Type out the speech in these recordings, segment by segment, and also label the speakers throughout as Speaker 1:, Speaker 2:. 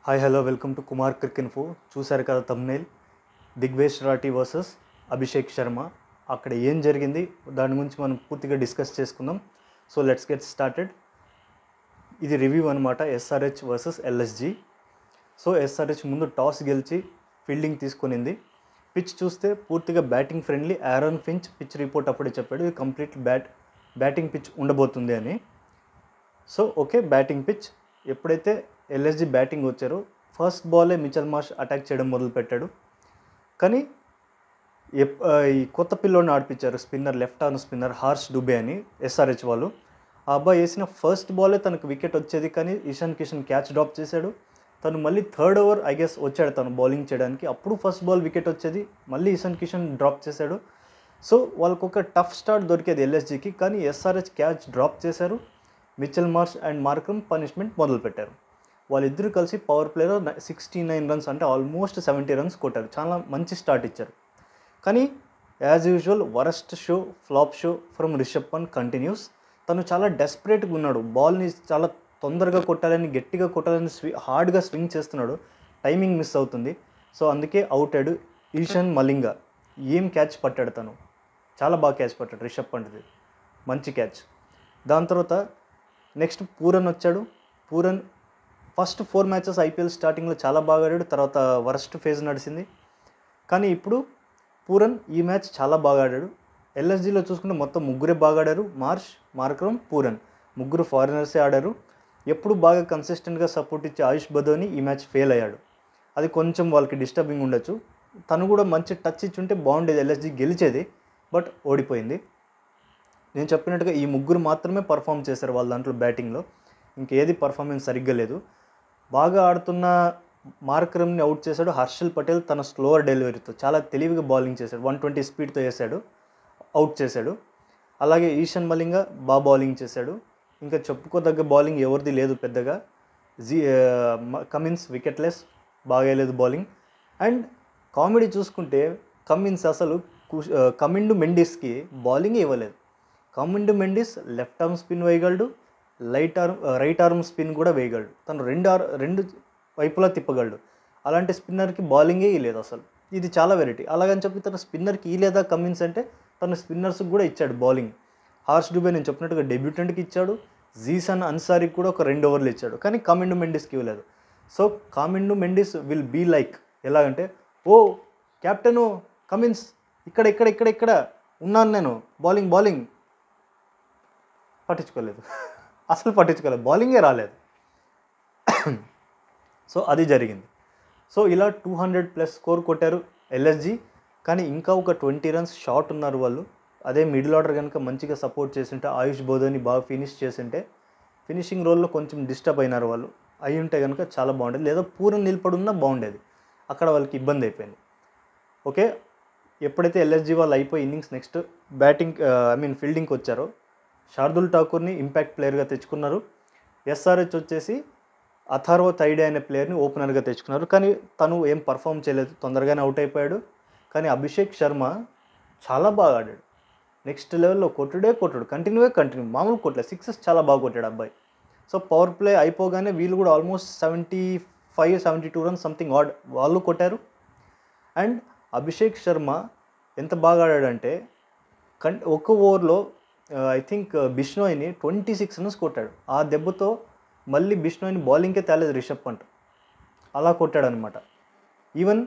Speaker 1: Hi hello welcome to Kumar Crick info. చూశారు కదా thumbnail, Digvesh Rathee versus Abhishek Sharma. అక్కడ ఏం జరిగింది దాని గురించి మనం పూర్తిగా డిస్కస్ చేసుకుందాం. So let's get started. ఇది రివ్యూ అనమాట, SRH versus LSG. So SRH ముందు టాస్ గెలిచి ఫీల్డింగ్ తీసుకునింది. పిచ్ చూస్తే పూర్తిగా batting friendly. Aaron Finch pitch report అప్పుడే చెప్పాడు ఇది కంప్లీట్ బ్యాటింగ్ పిచ్ ఉండబోతుంది అని. So okay, batting pitch. ఎప్పుడైతే ఎల్ఎస్జి బ్యాటింగ్ వచ్చారో ఫస్ట్ బాలే మిచెల్ మార్ష్ అటాక్ చేయడం మొదలుపెట్టాడు. కానీ ఈ కొత్త పిల్లోని ఆడిపించారు, spinner, left arm spinner Harsh Dubey అని, ఎస్ఆర్హెచ్ వాళ్ళు. ఆ అబ్బాయి వేసిన ఫస్ట్ బాలే తనకు వికెట్ వచ్చేది, కానీ ఇషాన్ కిషన్ క్యాచ్ డ్రాప్ చేశాడు. తను మళ్ళీ థర్డ్ ఓవర్ వచ్చాడు తను బౌలింగ్ చేయడానికి, అప్పుడు ఫస్ట్ బాల్ వికెట్ వచ్చేది, మళ్ళీ ఇషాన్ కిషన్ డ్రాప్ చేశాడు. సో వాళ్ళకు ఒక టఫ్ స్టార్ట్ దొరికేది ఎల్ఎస్జికి, కానీ ఎస్ఆర్హెచ్ క్యాచ్ డ్రాప్ చేశారు. Mitchell Marsh and Markram punishment మొదలుపెట్టారు. వాళ్ళిద్దరూ కలిసి పవర్ ప్లేలో 69 రన్స్, అంటే ఆల్మోస్ట్ 70 రన్స్ కొట్టారు. చాలా మంచి స్టార్ట్ ఇచ్చారు. కానీ as usual worst show, flop show from Rishabh Pant continues. తను చాలా డెస్పరేట్గా ఉన్నాడు, బాల్ని చాలా తొందరగా కొట్టాలని, గట్టిగా కొట్టాలని హార్డ్గా స్వింగ్ చేస్తున్నాడు, టైమింగ్ మిస్ అవుతుంది. సో అందుకే అవుట్ అయ్యాడు. ఈశాన్ మలింగ ఏం క్యాచ్ పట్టాడు, తను చాలా బాగా క్యాచ్ పట్టాడు రిషబ్ పంత్ది, మంచి క్యాచ్. దాని తర్వాత నెక్స్ట్ పూరన్ వచ్చాడు. పూరన్ ఫస్ట్ 4 మ్యాచెస్ ఐపీఎల్ స్టార్టింగ్లో చాలా బాగా ఆడాడు, తర్వాత వరస్ట్ ఫేజ్ నడిచింది. కానీ ఇప్పుడు పూరన్ ఈ మ్యాచ్ చాలా బాగా ఆడాడు. ఎల్ఎస్జీలో చూసుకుంటే మొత్తం ముగ్గురే బాగా ఆడారు, మార్ష్, మార్క్రమ్, పూరన్, ముగ్గురు ఫారినర్సే ఆడారు. ఎప్పుడు బాగా కన్సిస్టెంట్గా సపోర్ట్ ఇచ్చే ఆయుష్ బదోని ఈ మ్యాచ్ ఫెయిల్ అయ్యాడు. అది కొంచెం వాళ్ళకి డిస్టర్బింగ్ ఉండొచ్చు. తను కూడా మంచి టచ్ ఇచ్చుంటే బాగుండేది, ఎల్ఎస్జీ గెలిచేది, బట్ ఓడిపోయింది. నేను చెప్పినట్టుగా ఈ ముగ్గురు మాత్రమే పర్ఫామ్ చేశారు వాళ్ళ దాంట్లో బ్యాటింగ్లో, ఇంకేది పర్ఫార్మెన్స్ సరిగ్గా లేదు. బాగా ఆడుతున్న మార్క్రమ్ని అవుట్ చేశాడు హర్షల్ పటేల్ తన స్లోవర్ డెలివరీతో, చాలా తెలివిగా బౌలింగ్ చేశాడు, 120 స్పీడ్తో వేశాడు, అవుట్ చేశాడు. అలాగే ఈశాన్ మలింగ బాగా బౌలింగ్ చేశాడు. ఇంకా చెప్పుకోదగ్గ బౌలింగ్ ఎవరిది లేదు పెద్దగా. కమిన్స్ వికెట్లెస్, బాగాలేదు బౌలింగ్. అండ్ కామెడీ చూసుకుంటే కమిన్స్ అసలు కమిండు మెండిస్కి బౌలింగ్ ఇవ్వలేదు. Kamindu Mendis left arm spin వేయగలడు, రైట్ ఆర్మ్ స్పిన్ కూడా వేయగలడు, తను రెండు వైపులా తిప్పగలడు. అలాంటి స్పిన్నర్కి బౌలింగే ఇవ్వలేదు అసలు, ఇది చాలా వెరైటీ. అలాగని చెప్పి తన స్పిన్నర్కి ఇవ్వలేదా కమిన్స్ అంటే, తన స్పిన్నర్స్కి కూడా ఇచ్చాడు బౌలింగ్. హార్ష్ డుబే నేను చెప్పినట్టుగా డెబ్యూటెంట్కి ఇచ్చాడు, జీసన్ అన్సారీకి కూడా ఒక 2 ఓవర్లు ఇచ్చాడు, కానీ కమిండు మెండిస్కి ఇవ్వలేదు. So Kamindu Mendis will be like ఎలాగంటే, ఓ కెప్టెను కమిన్స్ ఇక్కడ ఇక్కడ ఇక్కడ ఇక్కడ ఉన్నాను నేను, బౌలింగ్ పట్టించుకోలేదు, అసలు పట్టించుకోలేదు, బౌలింగే రాలేదు. సో అది జరిగింది. సో ఇలా 200+ స్కోర్ కొట్టారు ఎల్ఎస్జి, కానీ ఇంకా ఒక 20 రన్స్ షార్ట్ ఉన్నారు వాళ్ళు. అదే మిడిల్ ఆర్డర్ కనుక మంచిగా సపోర్ట్ చేస్తుంటే, ఆయుష్ బోధోని బాగా ఫినిష్ చేస్తుంటే, ఫినిషింగ్ రోల్లో కొంచెం డిస్టర్బ్ అయినారు వాళ్ళు. అయి ఉంటే కనుక చాలా బాగుండేది, లేదా పూర్ణ నిలబడున్నా బాగుండేది. అక్కడ వాళ్ళకి ఇబ్బంది అయిపోయింది. ఓకే, ఎప్పుడైతే ఎల్ఎస్జి వాళ్ళు అయిపోయి ఇన్నింగ్స్ నెక్స్ట్ ఫీల్డింగ్కి వచ్చారో, శార్దుల్ ఠాకూర్ని ఇంపాక్ట్ ప్లేయర్గా తెచ్చుకున్నారు. ఎస్ఆర్హెచ్ వచ్చేసి అథర్వ థైడే అనే ప్లేయర్ని ఓపెనర్గా తెచ్చుకున్నారు, కానీ తను ఏం పర్ఫామ్ చేయలేదు, తొందరగానే అవుట్ అయిపోయాడు. కానీ అభిషేక్ శర్మ చాలా బాగా ఆడాడు, నెక్స్ట్ లెవెల్లో కొట్టుడు, కంటిన్యూ, మామూలు కొట్టలేదు, 6 చాలా బాగా కొట్టాడు అబ్బాయి. సో పవర్ ప్లే అయిపోగానే వీళ్ళు కూడా ఆల్మోస్ట్ 75-72 రన్స్ సంథింగ్ ఆడ్ వాళ్ళు కొట్టారు. అండ్ అభిషేక్ శర్మ ఎంత బాగా ఆడాడంటే, ఒక ఓవర్లో ఐ థింక్ బిష్నోయ్ని 26 రన్స్ కొట్టాడు. ఆ దెబ్బతో మళ్ళీ బిష్నోయ్ని బౌలింగ్కే తేలేదు రిషబ్ పంత్, అలా కొట్టాడనమాట. ఈవెన్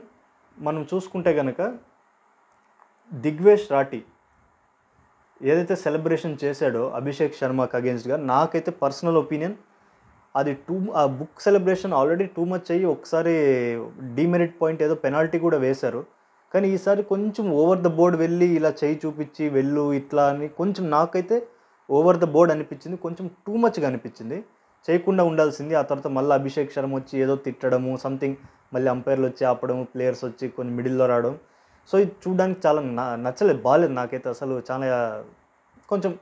Speaker 1: మనం చూసుకుంటే కనుక దిగ్వేష్ రాఠీ ఏదైతే సెలబ్రేషన్ చేశాడో అభిషేక్ శర్మకు అగేన్స్ట్గా, నాకైతే పర్సనల్ ఒపీనియన్ అది ఆ book celebration already too much అయ్యి ఒకసారి డీమెరిట్ పాయింట్ ఏదో పెనాల్టీ కూడా వేశారు. కానీ ఈసారి కొంచెం ఓవర్ ద బోర్డ్ వెళ్ళి ఇలా చేయి చూపించి ఇట్లా అని కొంచెం నాకైతే ఓవర్ ద బోర్డ్ అనిపించింది, కొంచెం టూ మచ్గా అనిపించింది. చేయకుండా ఉండాల్సింది. ఆ తర్వాత మళ్ళీ అభిషేక్ శర్మ వచ్చి ఏదో తిట్టడము సంథింగ్, మళ్ళీ అంపైర్లు వచ్చి ఆపడము, ప్లేయర్స్ వచ్చి కొన్ని మిడిల్లో రావడం. సో ఇది చూడడానికి చాలా నచ్చలేదు, బాగాలేదు నాకైతే అసలు. చాలా కొంచెం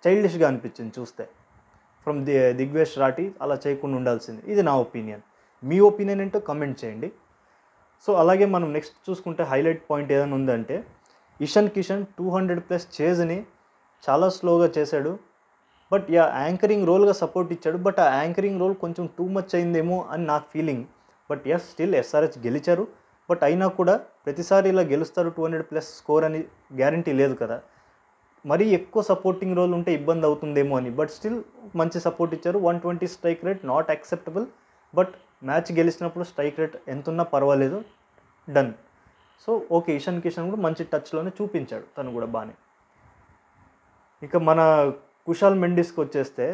Speaker 1: చైల్డిష్గా అనిపించింది చూస్తే. ఫ్రమ్ దిగ్వేష్ రాఠీ అలా చేయకుండా ఉండాల్సింది, ఇది నా ఒపీనియన్. మీ ఒపీనియన్ ఏంటో కమెంట్ చేయండి. సో అలాగే మనం నెక్స్ట్ చూసుకుంటే హైలైట్ పాయింట్ ఏదైనా ఉందంటే, ఇషాన్ కిషన్ 200+ చేజ్ని చాలా స్లోగా చేశాడు. బట్ యా యాంకరింగ్ రోల్గా సపోర్ట్ ఇచ్చాడు. బట్ ఆ యాంకరింగ్ రోల్ కొంచెం టూ మచ్ అయిందేమో అని నా feeling. But yes still SRH గెలిచారు. బట్ అయినా కూడా ప్రతిసారి ఇలా గెలుస్తారు 200+ స్కోర్ అని గ్యారంటీ లేదు కదా. మరీ ఎక్కువ సపోర్టింగ్ రోల్ ఉంటే ఇబ్బంది అవుతుందేమో అని. బట్ స్టిల్ మంచి సపోర్ట్ ఇచ్చారు. 120 strike rate not acceptable. But match గెలిచినప్పుడు స్ట్రైక్ రేట్ ఎంతున్నా పర్వాలేదు, done. So okay, Ishan Kishan కూడా మంచి టచ్లోనే చూపించాడు, తను కూడా బాగానే. ఇక మన కుశాల్ మెండిస్కి వచ్చేస్తే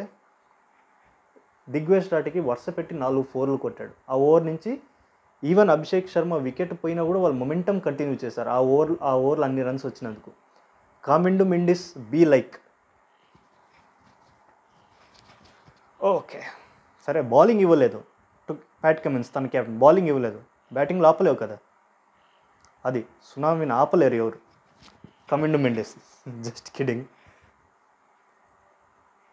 Speaker 1: దిగ్వేష్ రాటికి వరుస పెట్టి 4 4లు కొట్టాడు. ఆ ఓవర్ నుంచి ఈవెన్ అభిషేక్ శర్మ వికెట్ పోయినా కూడా వాళ్ళు మొమెంటం కంటిన్యూ చేశారు ఆ ఓవర్లు అన్ని రన్స్ వచ్చినందుకు. కామిండు మెండిస్ బీ లైక్ ఓకే సరే, బౌలింగ్ ఇవ్వలేదు టు ప్యాట్ కమిన్స్, తన క్యాప్టెన్ బౌలింగ్ ఇవ్వలేదు, బ్యాటింగ్లో ఆపలేవు కదా. అది సునామీని ఆపలేరు ఎవరు. కమిండు మెండిస్ జస్ట్ కిడింగ్,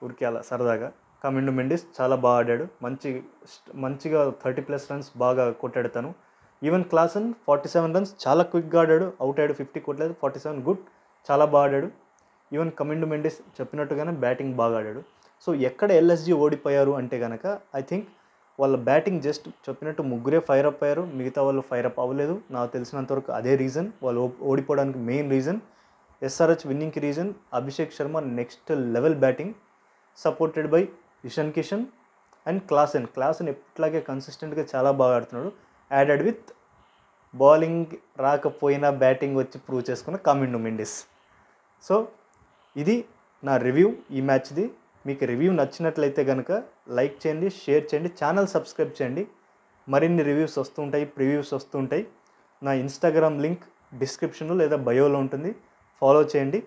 Speaker 1: ఊరికే అలా సరదాగా. కమిండు మెండిస్ చాలా బాగా ఆడాడు, మంచిగా 30+ రన్స్ బాగా కొట్టాడు తను. ఈవెన్ క్లాసన్ 47 రన్స్ చాలా క్విక్గా ఆడాడు, అవుట్ అయ్యాడు, 50 కొట్టలేదు, 47 గుడ్, చాలా బాగా ఆడాడు. ఈవెన్ కమిండు మెండిస్ చెప్పినట్టుగానే బ్యాటింగ్ బాగా ఆడాడు. సో ఎక్కడ ఎల్ఎస్జీ ఓడిపోయారు అంటే కనుక ఐ థింక్ వాళ్ళ బ్యాటింగ్ జస్ట్ చెప్పినట్టు ముగ్గురే ఫైర్ అప్ అయ్యారు, మిగతా వాళ్ళు ఫైర్ అప్ అవ్వలేదు. నాకు తెలిసినంతవరకు అదే రీజన్, వాళ్ళు ఓడిపోవడానికి మెయిన్ రీజన్. ఎస్ఆర్హెచ్ విన్నింగ్కి reason Abhishek Sharma next level batting, supported by Ishan Kishan and Klaasen ఎట్లాగే కన్సిస్టెంట్గా చాలా బాగా ఆడుతున్నాడు. యాడెడ్ విత్ బౌలింగ్ రాకపోయినా బ్యాటింగ్ వచ్చి ప్రూవ్ చేసుకున్న కామిండు మెండిస్. సో ఇది నా రివ్యూ ఈ మ్యాచ్ది. మీకు రివ్యూ నచ్చినట్లయితే కనుక లైక్ చేయండి, షేర్ చేయండి, ఛానల్ సబ్స్క్రైబ్ చేయండి. మరిన్ని రివ్యూస్ వస్తుంటాయి, ప్రివ్యూస్ వస్తుంటాయి. నా ఇన్స్టాగ్రామ్ లింక్ డిస్క్రిప్షన్లో లేదా బయోలో ఉంటుంది, ఫాలో చేయండి.